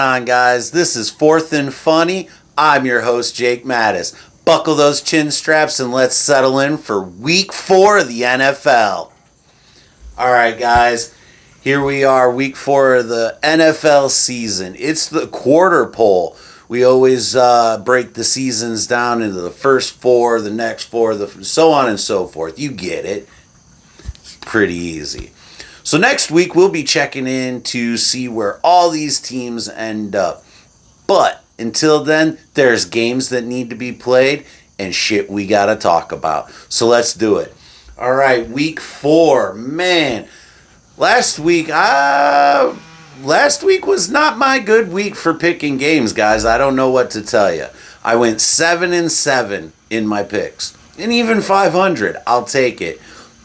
On, guys, this is Fourth and Funny. I'm your host, Jake Mattis. Buckle those chin straps and let's settle in for week 4 of the NFL. All right, guys, here we are, week 4 of the NFL season. It's the quarter poll. We always break the seasons down into the first 4, the next 4, so on and so forth. You get it. Pretty easy. So next week, we'll be checking in to see where all these teams end up. But until then, there's games that need to be played and shit we got to talk about. So let's do it. All right, week 4. Man, last week was not my good week for picking games, guys. I don't know what to tell you. I went 7-7 in my picks. And even 500, I'll take it.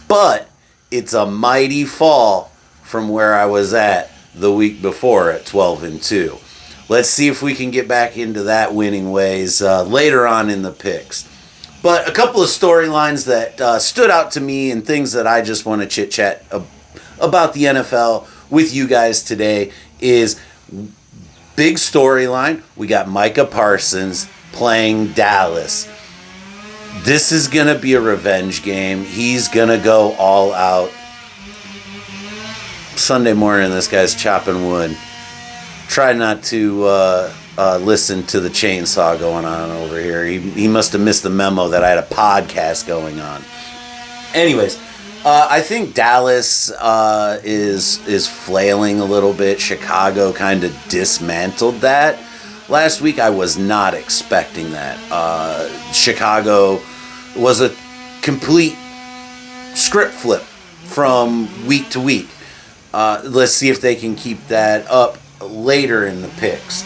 But it's a mighty fall from where I was at the week before at 12-2. Let's see if we can get back into that winning ways later on in the picks. But a couple of storylines that stood out to me and things that I just want to chit-chat about the NFL with you guys today is big storyline. We got Micah Parsons playing Dallas. This is going to be a revenge game. He's going to go all out. Sunday morning, this guy's chopping wood. Try not to listen to the chainsaw going on over here. He must have missed the memo that I had a podcast going on. Anyways, I think Dallas is flailing a little bit. Chicago kind of dismantled that. Last week, I was not expecting that. Chicago was a complete script flip from week to week. Let's see if they can keep that up later in the picks.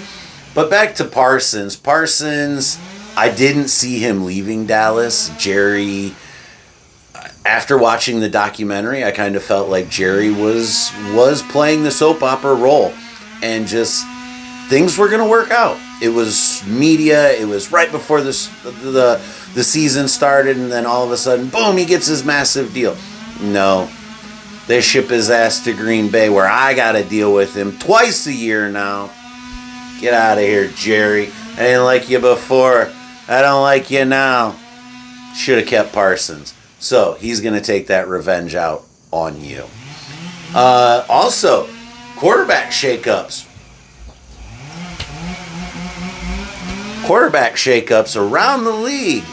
But back to Parsons. Parsons, I didn't see him leaving Dallas. Jerry, after watching the documentary, I kind of felt like Jerry was playing the soap opera role. And just things were going to work out. It was media. It was right before the season started, and then all of a sudden, boom, he gets his massive deal. No. They ship his ass to Green Bay where I got to deal with him twice a year now. Get out of here, Jerry. I didn't like you before. I don't like you now. Should have kept Parsons. So he's going to take that revenge out on you. Also, quarterback shakeups. Quarterback shakeups around the league.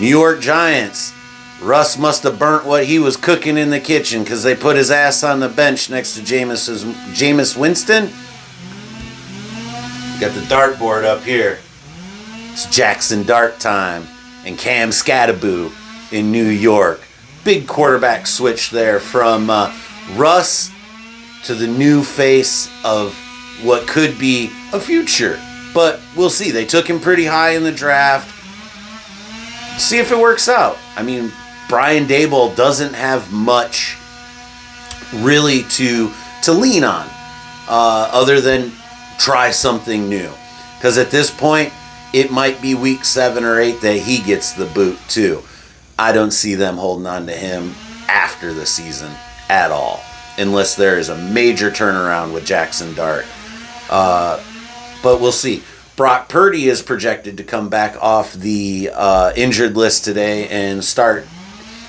New York Giants. Russ must have burnt what he was cooking in the kitchen because they put his ass on the bench next to Jameis Winston. Got the dartboard up here. It's Jackson Dart time and Cam Scattaboo in New York. Big quarterback switch there from Russ to the new face of what could be a future. But we'll see. They took him pretty high in the draft. See if it works out. I mean, Brian Daboll doesn't have much really to lean on other than try something new. Because at this point, it might be week 7 or 8 that he gets the boot too. I don't see them holding on to him after the season at all. Unless there is a major turnaround with Jackson Dart. But we'll see. Brock Purdy is projected to come back off the injured list today and start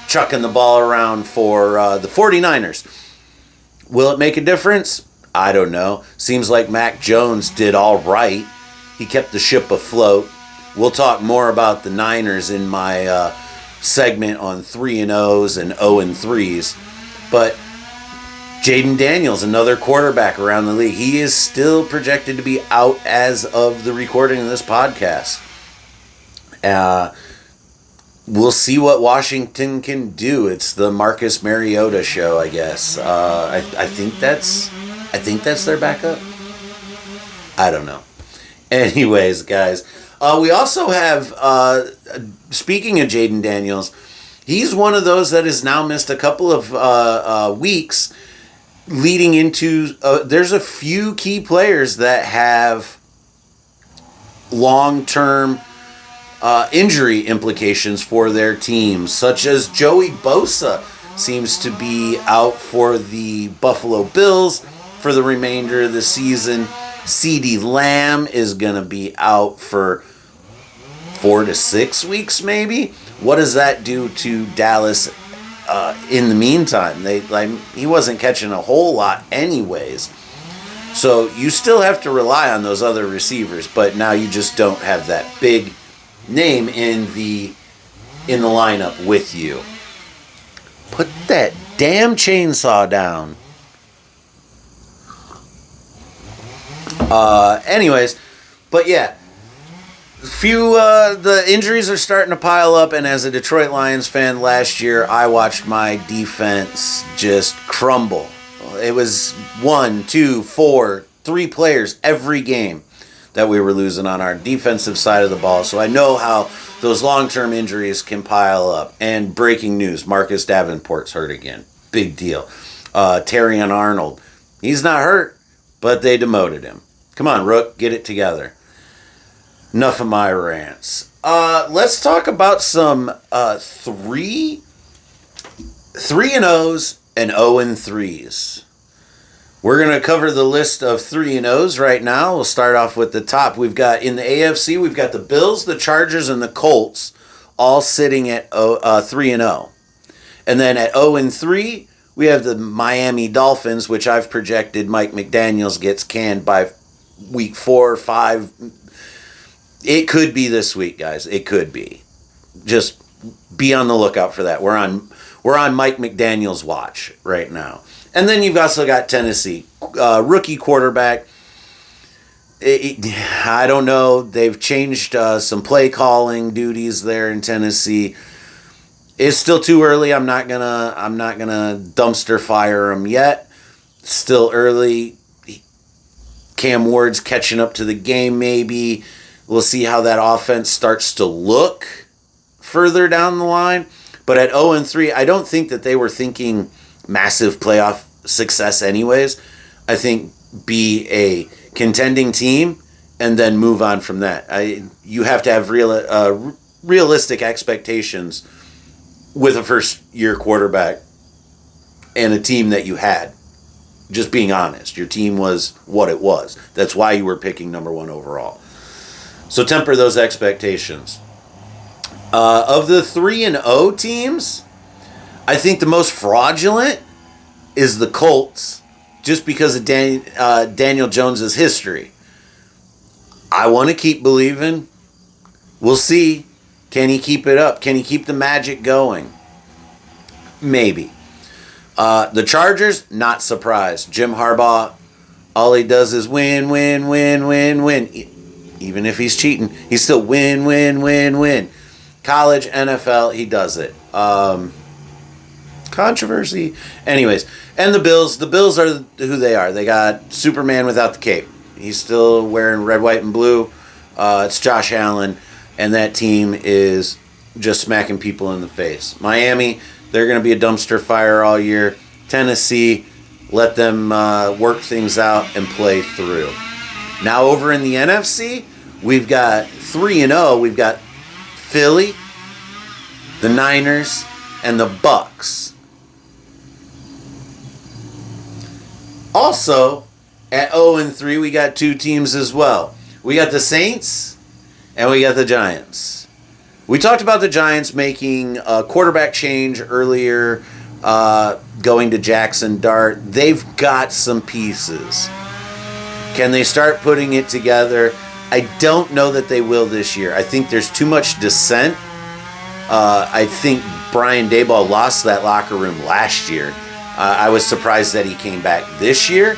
chucking the ball around for the 49ers. Will it make a difference? I don't know. Seems like Mac Jones did all right. He kept the ship afloat. We'll talk more about the Niners in my segment on 3-0s and 0-3s. But Jaden Daniels, another quarterback around the league. He is still projected to be out as of the recording of this podcast. We'll see what Washington can do. It's the Marcus Mariota show, I guess. I think that's their backup. I don't know. Anyways, guys, we also have, speaking of Jaden Daniels, he's one of those that has now missed a couple of weeks leading into, there's a few key players that have long-term injury implications for their teams, such as Joey Bosa seems to be out for the Buffalo Bills for the remainder of the season. CeeDee Lamb is going to be out for 4 to 6 weeks, maybe. What does that do to Dallas in the meantime? He wasn't catching a whole lot anyways. So you still have to rely on those other receivers, but now you just don't have that big name in the lineup with you. Put that damn chainsaw down. Anyways, but yeah, the injuries are starting to pile up, and as a Detroit Lions fan last year, I watched my defense just crumble. It was 1, 2, 4, 3 players every game that we were losing on our defensive side of the ball. So I know how those long-term injuries can pile up. And breaking news, Marcus Davenport's hurt again. Big deal. Terrion Arnold, he's not hurt, but they demoted him. Come on, Rook, get it together. Enough of my rants. Let's talk about some 3-0s and 0-3s. We're going to cover the list of 3-0s right now. We'll start off with the top. We've got, in the AFC, we've got the Bills, the Chargers, and the Colts all sitting at 3-0. And then at 0-3, we have the Miami Dolphins, which I've projected Mike McDaniels gets canned by week 4 or 5. It could be this week, guys. It could be. Just be on the lookout for that. We're on Mike McDaniel's watch right now. And then you've also got Tennessee. Rookie quarterback. I don't know. They've changed some play calling duties there in Tennessee. It's still too early. I'm not gonna dumpster fire them yet. Still early. Cam Ward's catching up to the game maybe. We'll see how that offense starts to look further down the line. But at 0-3, I don't think that they were thinking massive playoff success anyways. I think be a contending team and then move on from that. You have to have realistic expectations with a first-year quarterback and a team that you had. Just being honest. Your team was what it was. That's why you were picking number 1 overall. So temper those expectations. Of the 3-0 teams, I think the most fraudulent is the Colts, just because of Daniel Jones' history. I want to keep believing. We'll see. Can he keep it up? Can he keep the magic going? Maybe. The Chargers, not surprised. Jim Harbaugh, all he does is win, win, win, win, win. Even if he's cheating, he's still win, win, win, win. College, NFL, he does it. Controversy. Anyways, and the Bills are who they are. They got Superman without the cape. He's still wearing red, white, and blue. It's Josh Allen, and that team is just smacking people in the face. Miami, they're going to be a dumpster fire all year. Tennessee, let them work things out and play through. Now over in the NFC, we've got 3-0. We've got Philly, the Niners, and the Bucks. Also, at 0-3, we got 2 teams as well. We got the Saints, and we got the Giants. We talked about the Giants making a quarterback change earlier, going to Jackson Dart. They've got some pieces. Can they start putting it together? I don't know that they will this year. I think there's too much dissent. I think Brian Daboll lost that locker room last year. I was surprised that he came back this year.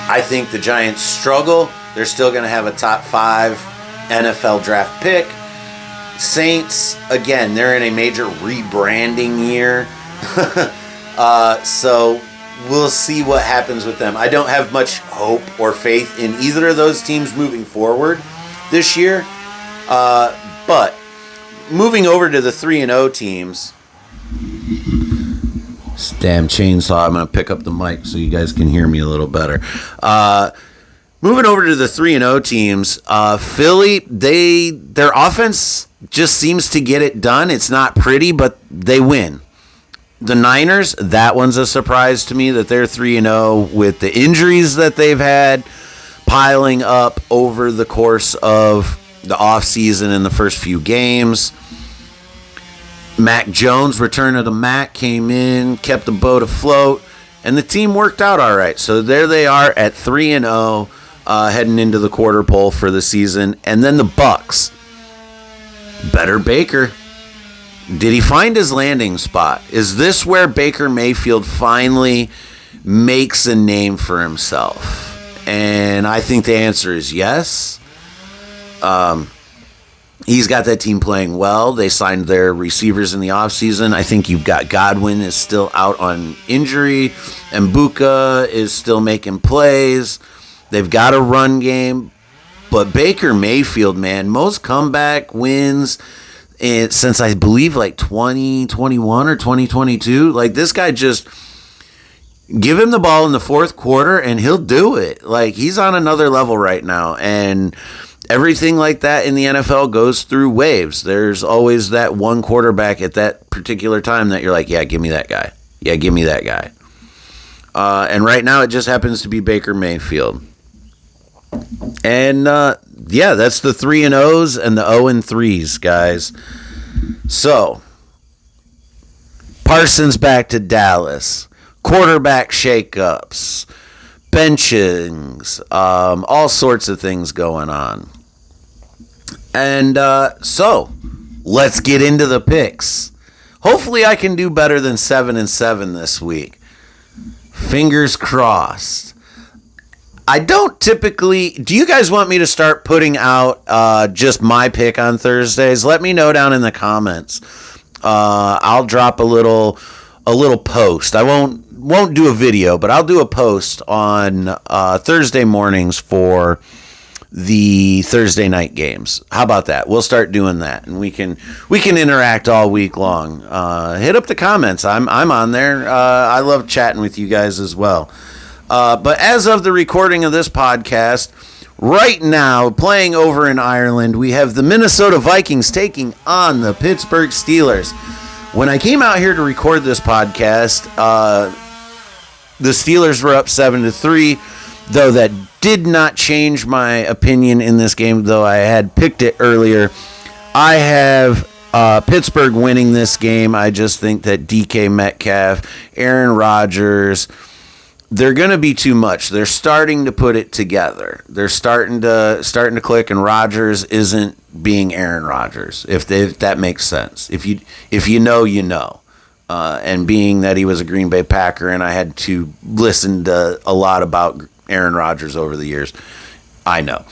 I think the Giants struggle. They're still going to have a top 5 NFL draft pick. Saints, again, they're in a major rebranding year. So we'll see what happens with them. I don't have much hope or faith in either of those teams moving forward this year. But moving over to the 3-0 teams. This damn chainsaw. I'm going to pick up the mic so you guys can hear me a little better. Moving over to the 3-0 teams, Philly, their offense just seems to get it done. It's not pretty, but they win. The Niners, that one's a surprise to me that they're 3-0 with the injuries that they've had. piling up over the course of the offseason in the first few games. Mac Jones, return of the Mac, came in, kept the boat afloat, and the team worked out all right. So there they are at 3-0, heading into the quarter pole for the season. And then the Bucs. Better Baker. Did he find his landing spot? Is this where Baker Mayfield finally makes a name for himself? And I think the answer is yes. He's got that team playing well. They signed their receivers in the offseason. I think you've got Godwin is still out on injury. And Mbuka is still making plays. They've got a run game. But Baker Mayfield, man, most comeback wins since I believe like 2021 or 2022. Like, this guy just give him the ball in the fourth quarter and he'll do it. Like, he's on another level right now. And everything like that in the NFL goes through waves. There's always that one quarterback at that particular time that you're like, yeah, give me that guy. Yeah, give me that guy. And right now it just happens to be Baker Mayfield. And, yeah, that's the 3-0s and the 0-3s, guys. So, Parsons back to Dallas. Quarterback shakeups. Benchings. All sorts of things going on. And so, let's get into the picks. Hopefully I can do better than 7-7 this week. Fingers crossed. I don't typically... Do you guys want me to start putting out just my pick on Thursdays? Let me know down in the comments. I'll drop a little post. I won't do a video, but I'll do a post on Thursday mornings for the Thursday night games. How about that? We'll start doing that, and we can interact all week long. Hit up the comments. I'm on there. I love chatting with you guys as well. But as of the recording of this podcast, right now, playing over in Ireland, we have the Minnesota Vikings taking on the Pittsburgh Steelers. When I came out here to record this podcast, the Steelers were up 7-3, though that did not change my opinion in this game, though I had picked it earlier. I have Pittsburgh winning this game. I just think that DK Metcalf, Aaron Rodgers, they're going to be too much. They're starting to put it together. They're starting to click, and Rodgers isn't being Aaron Rodgers, if that makes sense. If you know, you know. And being that he was a Green Bay Packer and I had to listen to a lot about Aaron Rodgers over the years, I know.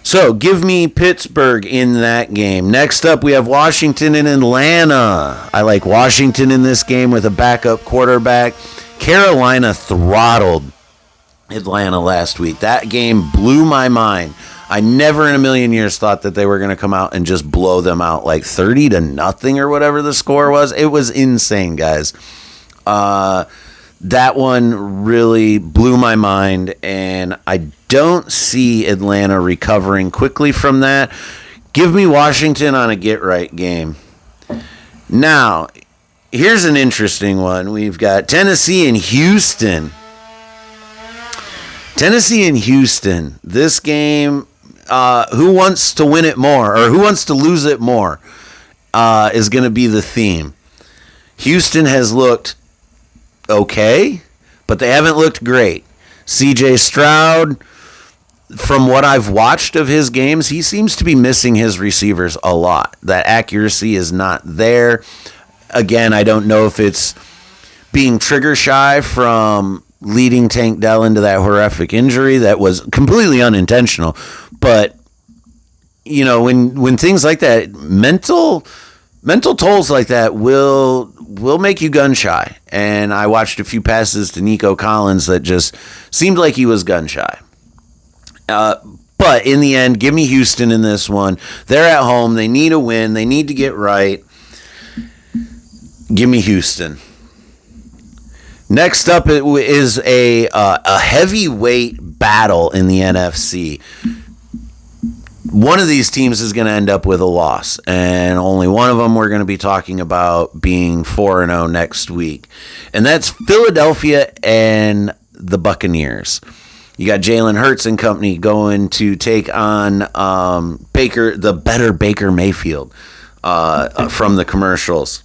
So give me Pittsburgh in that game. Next up, we have Washington and Atlanta. I like Washington in this game with a backup quarterback. Carolina throttled Atlanta last week. That game blew my mind. I never in a million years thought that they were going to come out and just blow them out like 30-0 or whatever the score was. It was insane, guys. That one really blew my mind, and I don't see Atlanta recovering quickly from that. Give me Washington on a get-right game. Now, here's an interesting one. We've got Tennessee and Houston. Tennessee and Houston. This game, who wants to win it more, or who wants to lose it more, is going to be the theme. Houston has looked okay, but they haven't looked great. C.J. Stroud, from what I've watched of his games, he seems to be missing his receivers a lot. That accuracy is not there. Again, I don't know if it's being trigger shy from leading Tank Dell into that horrific injury that was completely unintentional. But, you know, when things like that, mental tolls like that will make you gun shy. And I watched a few passes to Nico Collins that just seemed like he was gun shy. But in the end, give me Houston in this one. They're at home. They need a win. They need to get right. Give me Houston. Next up is a heavyweight battle in the NFC. One of these teams is going to end up with a loss, and only one of them we're going to be talking about being 4-0 next week. And that's Philadelphia and the Buccaneers. You got Jalen Hurts and company going to take on the better Baker Mayfield from the commercials.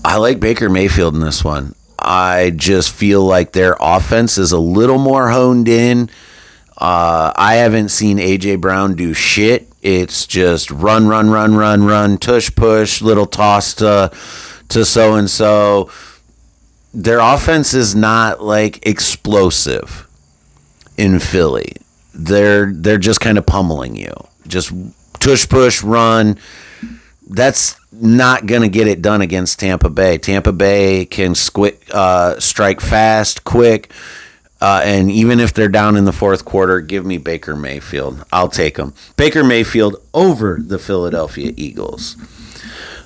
I like Baker Mayfield in this one. I just feel like their offense is a little more honed in. I haven't seen A.J. Brown do shit. It's just run, tush push, little toss to so-and-so. Their offense is not like explosive in Philly. They're just kind of pummeling you. Just tush push, run. That's not going to get it done against Tampa Bay. Tampa Bay can strike fast, quick, and even if they're down in the fourth quarter, give me Baker Mayfield. I'll take them. Baker Mayfield over the Philadelphia Eagles.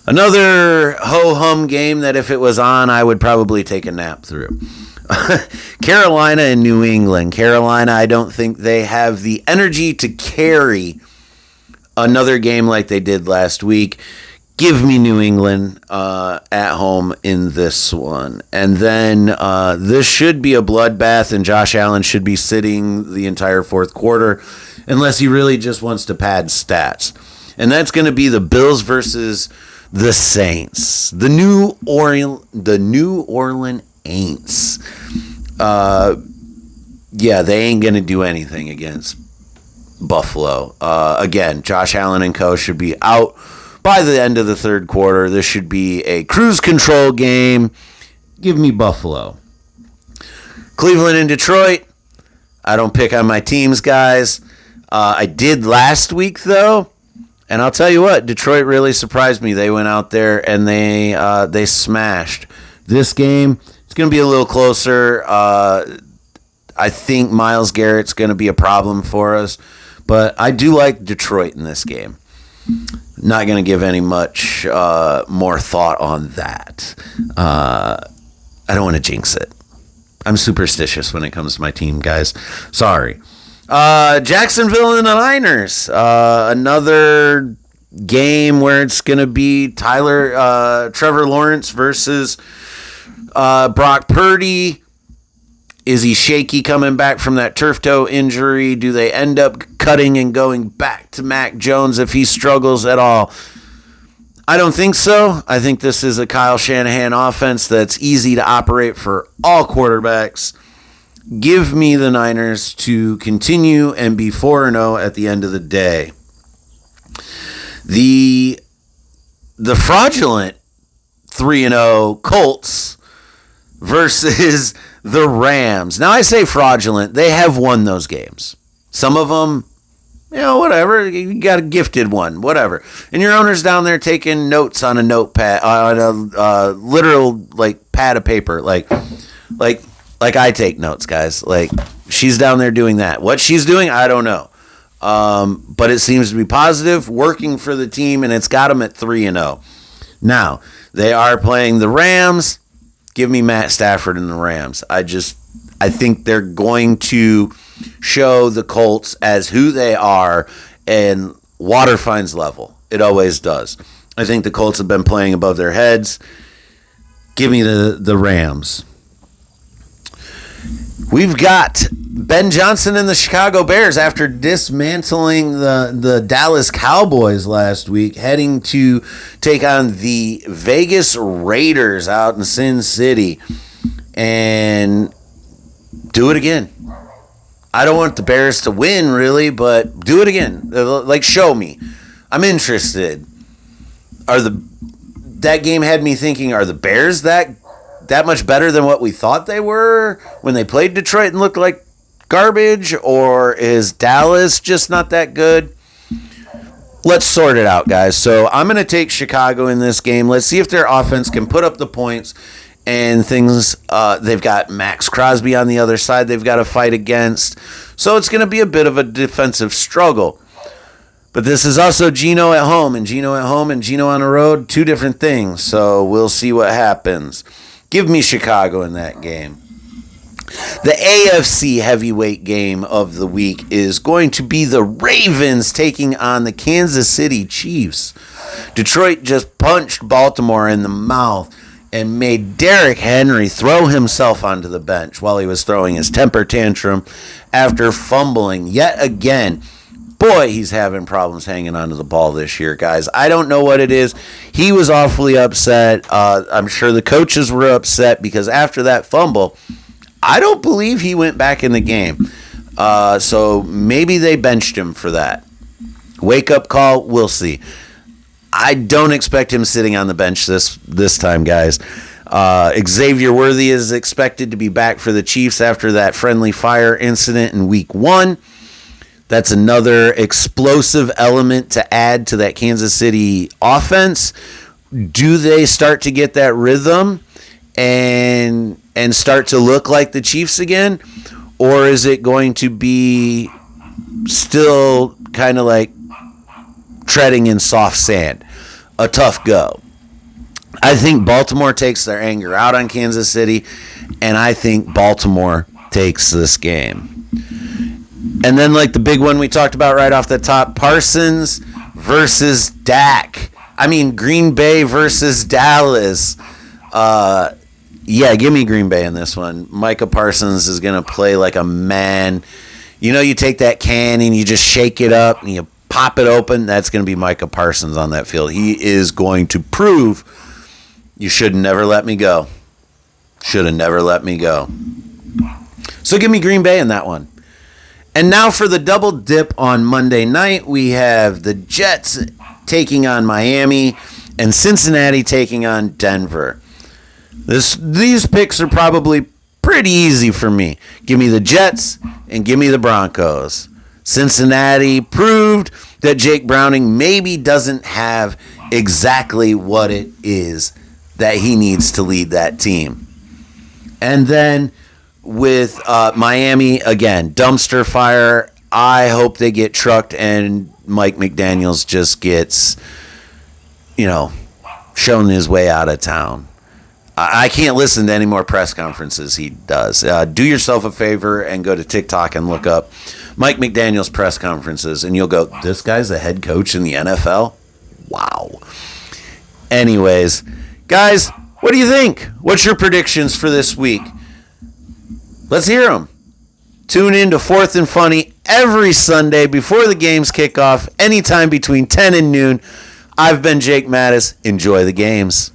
Another ho-hum game that if it was on, I would probably take a nap through. Carolina and New England. Carolina, I don't think they have the energy to carry another game like they did last week. Give me New England at home in this one. And then this should be a bloodbath, and Josh Allen should be sitting the entire fourth quarter unless he really just wants to pad stats. And that's going to be the Bills versus the Saints. The New Orleans Aints. Yeah, they ain't going to do anything against Buffalo. Again, Josh Allen and co. should be out by the end of the third quarter. This should be a cruise control game. Give me Buffalo. Cleveland and Detroit. I don't pick on my teams, guys. I did last week, though. And I'll tell you what, Detroit really surprised me. They went out there and they smashed. This game, it's going to be a little closer. I think Myles Garrett's going to be a problem for us. But I do like Detroit in this game. Not going to give any much more thought on that. I don't want to jinx it. I'm superstitious when it comes to my team, guys. Sorry. Jacksonville and the Niners. Another game where it's going to be Trevor Lawrence versus Brock Purdy. Is he shaky coming back from that turf toe injury? Do they end up cutting and going back to Mac Jones if he struggles at all? I don't think so. I think this is a Kyle Shanahan offense that's easy to operate for all quarterbacks. Give me the Niners to continue and be 4-0 at the end of the day. The fraudulent 3-0 Colts versus the Rams. Now, I say fraudulent. They have won those games. Some of them, whatever. You got a gifted one, whatever. And your owner's down there taking notes on a notepad, on a literal pad of paper, like I take notes, guys. Like she's down there doing that. What she's doing, I don't know. But it seems to be positive, working for the team, and it's got them at 3-0. Now they are playing the Rams. Give me Matt Stafford and the Rams. I think they're going to show the Colts as who they are, and water finds level. It always does. I think the Colts have been playing above their heads. Give me the Rams. We've got Ben Johnson and the Chicago Bears after dismantling the Dallas Cowboys last week, heading to take on the Vegas Raiders out in Sin City and do it again. I don't want the Bears to win, really, but do it again. Show me. I'm interested. That game had me thinking, are the Bears that much better than what we thought they were when they played Detroit and looked like garbage? Or is Dallas just not that good? Let's sort it out, guys. So I'm going to take Chicago in this game. Let's see if their offense can put up the points and things. They've got Max Crosby on the other side they've got to fight against. So it's going to be a bit of a defensive struggle. But this is also Geno at home, and Geno at home and Geno on the road, two different things. So we'll see what happens. Give me Chicago in that game. The AFC heavyweight game of the week is going to be the Ravens taking on the Kansas City Chiefs. Detroit just punched Baltimore in the mouth. and made Derrick Henry throw himself onto the bench while he was throwing his temper tantrum after fumbling yet again. Boy, he's having problems hanging onto the ball this year, guys. I don't know what it is. He was awfully upset. I'm sure the coaches were upset because after that fumble, I don't believe he went back in the game. So maybe they benched him for that. Wake up call, we'll see. I don't expect him sitting on the bench this time, guys. Xavier Worthy is expected to be back for the Chiefs after that friendly fire incident in week 1. That's another explosive element to add to that Kansas City offense. Do they start to get that rhythm and start to look like the Chiefs again? Or is it going to be still kind of like treading in soft sand? A tough go. I think Baltimore takes their anger out on Kansas City, and I think Baltimore takes this game. And then, like the big one we talked about right off the top, Parsons versus Dak. I mean, Green Bay versus Dallas. Yeah, give me Green Bay in this one. Micah Parsons is going to play like a man. You know, you take that can and you just shake it up and you pop it open. That's going to be Micah Parsons on that field. He is going to prove you should never let me go. Should have never let me go. So give me Green Bay in that one. And now for the double dip on Monday night, we have the Jets taking on Miami and Cincinnati taking on Denver. These picks are probably pretty easy for me. Give me the Jets and give me the Broncos. Cincinnati proved that Jake Browning maybe doesn't have exactly what it is that he needs to lead that team. And then with Miami, again, dumpster fire. I hope they get trucked and Mike McDaniels just gets, shown his way out of town. I can't listen to any more press conferences he does. Do yourself a favor and go to TikTok and look up Mike McDaniels press conferences, and you'll go, this guy's the head coach in the NFL? Wow. Anyways, guys, what do you think? What's your predictions for this week? Let's hear them. Tune in to Fourth and Funny every Sunday before the games kick off, anytime between 10 and noon. I've been Jake Mattis. Enjoy the games.